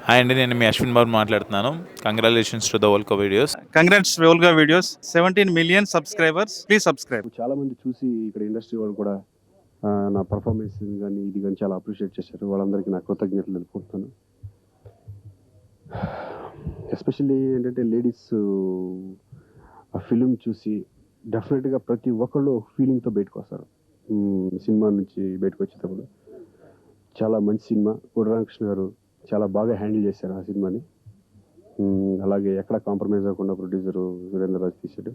Hi అండి, నేను మీ అశ్విన్ బాబు మాట్లాడుతున్నాను. Congratulations to the వోల్కో videos. Congrats Volga videos, 17 million subscribers. Please subscribe. చాలా మంది చూసి ఇక్కడ ఇండస్ట్రీ వాళ్ళు కూడా నా పర్ఫార్మెన్స్ కానీ ఇది కానీ చాలా అప్రిషియేట్ చేశారు. వాళ్ళందరికీ నా కృతజ్ఞతలు తెలుపుకుంటున్నాను. ఎస్పెషల్లీ ఏంటంటే లేడీస్ ఆ ఫిలిం చూసి డెఫినెట్గా ప్రతి ఒక్కళ్ళు ఫీలింగ్తో బయటకు వస్తారు. సినిమా నుంచి బయటకు వచ్చేటప్పుడు చాలా మంచి సినిమా. కోడి రామకృష్ణ గారు చాలా బాగా హ్యాండిల్ చేశారు ఆ సినిమాని. అలాగే ఎక్కడ కాంప్రమైజ్ అవ్వకుండా ప్రొడ్యూసరు సురేంద్ర రాజు తీశాడు.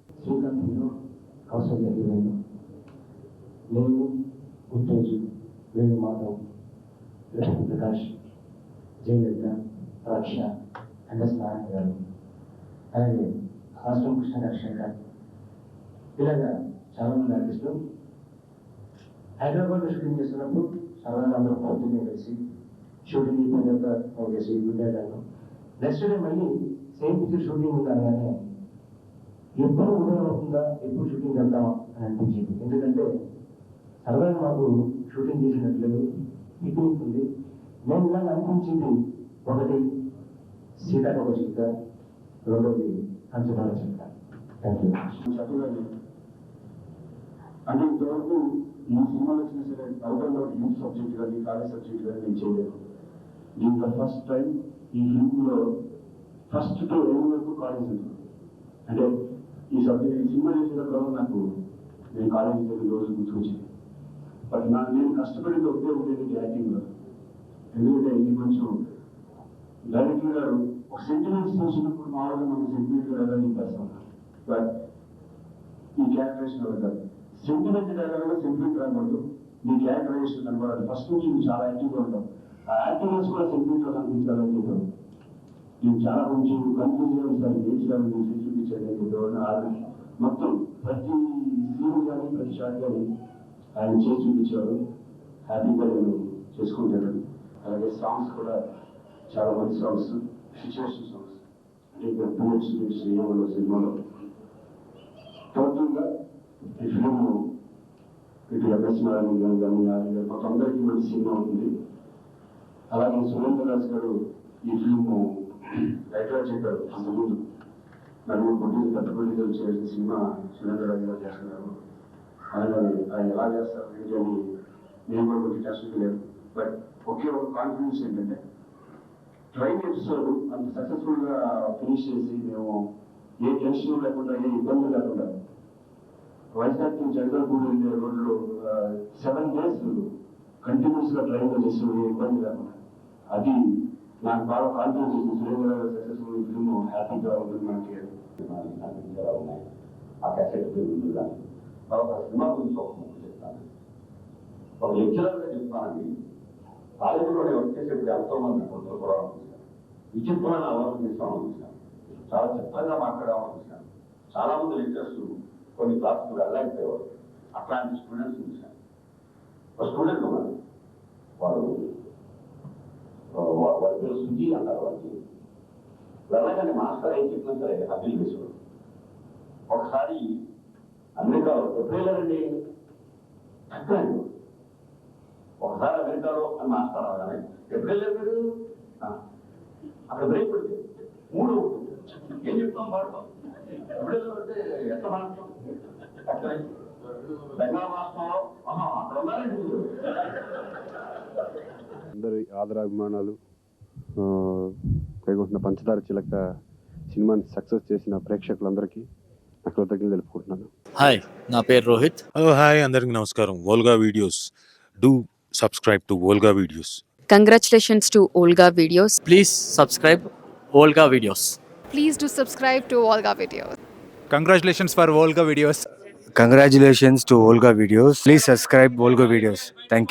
నేను గుర్తించు వేణు మాధవ్, లక్ష్మీ ప్రకాష్, జయలలిత, రక్ష, ఎంఎస్ నారాయణ గారు, అలాగే హాస్టల్ కృష్ణ గారు, శంకర్, ఇలాగా చాలామంది ఆర్టిస్టులు హైదరాబాద్లో షూటింగ్ చేస్తున్నప్పుడు సరదాగా అందరూ పొద్దున్నే కలిసి షూటింగ్ అయిపోయినాక చేసి ఉండేదాన్ని. నెక్స్ట్ డే మళ్ళీ సేమ్ పిక్చర్ షూటింగ్ ఉండాలి కానీ ఎప్పుడు ఉదయం అవుతుందా, ఎప్పుడు షూటింగ్ వెళ్తామా అని అనిపించింది. ఎందుకంటే సరదాగా మాకు షూటింగ్ చేసినట్లేదు, పిక్నిక్ ఉంది. నేను ఇలా అనిపించింది, ఒకటి సీతాకోక చిలుక, రెండోది పంచదార చిలుక. Thank you. చెప్పగానే అంటే ఇంతవరకు ఈ సినిమాలో వచ్చిన సరే అవుట్లో యూత్ సబ్జెక్ట్ కానీ కాలేజ్ సబ్జెక్ట్ కానీ నేను చేయలేదు. దీంట్లో ఫస్ట్ టైం ఈ ఫిల్మ్లో ఫస్ట్ టు ఎండ్ వరకు కాలేజ్ ఉంది. అంటే ఈ సబ్జెక్ట్ ఈ సినిమా చేసేటప్పుడు నాకు నేను కాలేజీ చదివిన రోజు గుర్తుకొచ్చింది. బట్ నేను కష్టపడింది ఒకటే యాక్టింగ్లో. ఎందుకంటే ఇది కొంచెం డైరెక్టర్ గారు ఒక సెంటిమెంట్స్ చూసినప్పుడు మామూలుగా మనం సెంటిమెంట్ ఎలా చెప్పేస్తాం. బట్ ఈ క్యారెక్టరేషన్ అవుతారు సెంటిమెంట్ డైలాగ్లో సెంటిమెంట్ రాకూడదు, మీ క్యారెక్టరైజేషన్ కనబడాలి. ఫస్ట్ నుంచి నువ్వు చాలా యాక్టివ్గా ఉంటాం, ఆ యాక్టివ్నెస్ కూడా సెంటిమెంట్లో కనిపించాలని చెప్పాను. నేను చాలా కొంచెం కన్ఫ్యూజ్గా ఉంటాను, ఏం చేయాలని చేసి చూపించాలని చెప్పేవాడు. మొత్తం ప్రతి సీన్ కానీ ప్రతి షాట్ కానీ ఆయన చేసి చూపించేవాడు. హ్యాపీగా నేను చేసుకుంటాను. అలాగే సాంగ్స్ కూడా చాలా మంచి సాంగ్స్, సిచ్యువేషన్ సాంగ్స్. అంటే ఇక్కడ పిహెచ్ ఏమో సినిమాలో టోటల్గా ఈ ఫిలిం ఇటు ఎంఎస్ నారాయణ కానీ మాకు అందరికీ మంచి సినిమా ఉంటుంది. అలాగే సురేంద్ర రాజు గారు ఈ ఫిలిం రైటర్ చెప్పారు. అంతకుముందు నలుగురు ప్రొడ్యూసర్ పెద్ద ప్రొడ్యూసర్ చేసిన సినిమా సురేంద్ర రాజు గారు చేస్తున్నారు. ఆయన ఎలా చేస్తారు ఏంటి అని నేను కూడా కొంచెం టెస్ట్ లేదు. బట్ ఒకే ఒక కాన్ఫిడెన్స్ ఏంటంటే ట్రైన్ ఎపిసోడ్ అంత సక్సెస్ఫుల్గా ఫినిష్ చేసి మేము ఏ టెన్షన్ లేకుండా ఏ ఇబ్బంది లేకుండా వైజాగ్ నుంచి జగదల్పూర్ వెళ్ళే రోడ్లో 7 days కంటిన్యూస్గా ట్రైన్లో చేసి ఏ ఇబ్బంది లేకుండా, అది నాకు బాగా కాన్ఫిడెన్స్ ఇస్తుంది. సురేంద్ర గారు సక్సెస్ఫుల్ ఫిల్మ్ హ్యాపీగా ఉంటుంది మనకి అనిపించేలా ఉన్నాయి. ఆ క్యాసెట్ కానీ తర్వాత సినిమా గురించి ఒక ముఖ్య చెప్తాను. ఒక లెక్చరర్గా చెప్తానండి. కాలేజీలోనే వర్క్ చేసేప్పుడు ఎంతోమంది కొంచెం కూడా చూశాను. విచిత్రమైన అలవాటు తీసుకోవాలని చూశాను. చాలా చిత్రంగా మాట్లాడాలని చూశాను. చాలామంది లెక్చర్స్ కొన్ని క్లాసులు వెళ్ళలేకపోయేవారు. అట్లాంటి స్టూడెంట్స్ చూశాను. ఒక స్టూడెంట్ ఉన్నారు, వాడు వాడి పేరు సుజీ అంటారు. వాడికి వెళ్ళగానే మాస్టర్ ఏం చెప్పినా సరే అప్పీల్ వేసేవాడు. ఒకసారి అమెరికాలో ఎప్పుడు అండి తగ్గండి. ఒకసారి అమెరికాలో అని మాస్టర్ అవగానే ఎప్పుడు వెళ్ళారు మీరు, అక్కడ బ్రేక్ పెడితే 3 ఏం చెప్తాం పాడతాం. ఎప్పుడు వెళ్ళారంటే ఎట్లా మాట్లాడతాం బెంగాల్ రాష్ట్రంలో అక్కడ ఉన్నారండి. అందరి ఆదరాభిమానాలు కైగొంటున్న పంచదార చిలక సినిమాని సక్సెస్ చేసిన ప్రేక్షకులందరికీ నా కృతజ్ఞతలు తెలుపుకుంటున్నాను. హాయ్, నా పేరు రోహిత్. హలో హాయ్, అందరికి నమస్కారం. Volga videos, do subscribe to Volga videos. Congratulations to Olga Videos. Please subscribe Olga Videos. Please do subscribe to Olga Videos. Congratulations for Volga Videos. Congratulations to Olga Videos. Please subscribe Olga Videos. Thank you.